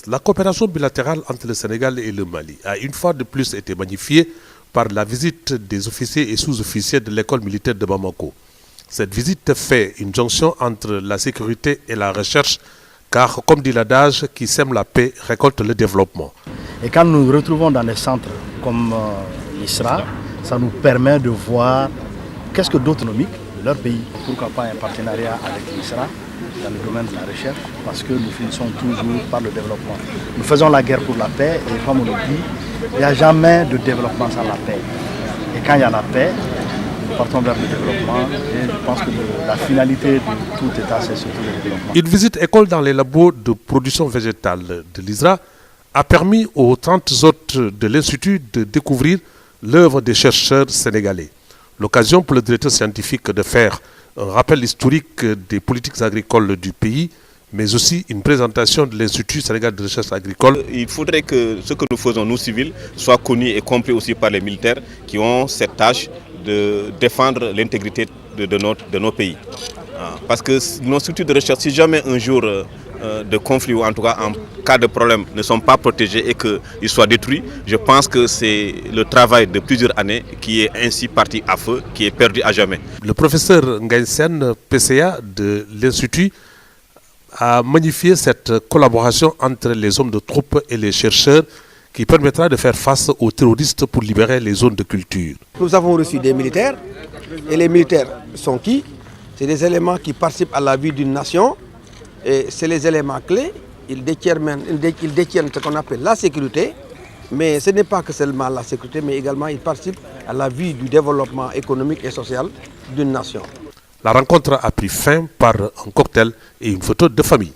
La coopération bilatérale entre le Sénégal et le Mali a une fois de plus été magnifiée par la visite des officiers et sous-officiers de l'école militaire de Bamako. Cette visite fait une jonction entre la sécurité et la recherche, car, comme dit l'adage, qui sème la paix récolte le développement. Et quand nous nous retrouvons dans des centres comme l'ISRA, ça nous permet de voir qu'est-ce que d'autres économiques de leur pays. Pourquoi pas un partenariat avec l'ISRA dans le domaine de la recherche, parce que nous finissons toujours par le développement. Nous faisons la guerre pour la paix et comme on le dit, il n'y a jamais de développement sans la paix. Et quand il y a la paix, nous partons vers le développement et je pense que la finalité de tout État, c'est surtout le développement. Une visite école dans les labos de production végétale de l'ISRA a permis aux 30 hôtes de l'Institut de découvrir l'œuvre des chercheurs sénégalais. L'occasion pour le directeur scientifique de faire un rappel historique des politiques agricoles du pays, mais aussi une présentation de l'Institut sénégalais de recherche agricole. Il faudrait que ce que nous faisons, nous civils, soit connu et compris aussi par les militaires qui ont cette tâche de défendre l'intégrité de nos pays. Parce que nos structures de recherche, si jamais un jour de conflit ou en tout cas en cas de problème ne sont pas protégés et qu'ils soient détruits, je pense que c'est le travail de plusieurs années qui est ainsi parti à feu, qui est perdu à jamais. Le professeur Ngaïsen, PCA de l'Institut, a magnifié cette collaboration entre les hommes de troupes et les chercheurs qui permettra de faire face aux terroristes pour libérer les zones de culture. Nous avons reçu des militaires et les militaires sont qui? C'est des éléments qui participent à la vie d'une nation et c'est les éléments clés. Ils détiennent ce qu'on appelle la sécurité, mais ce n'est pas que seulement la sécurité, mais également ils participent à la vie du développement économique et social d'une nation. La rencontre a pris fin par un cocktail et une photo de famille.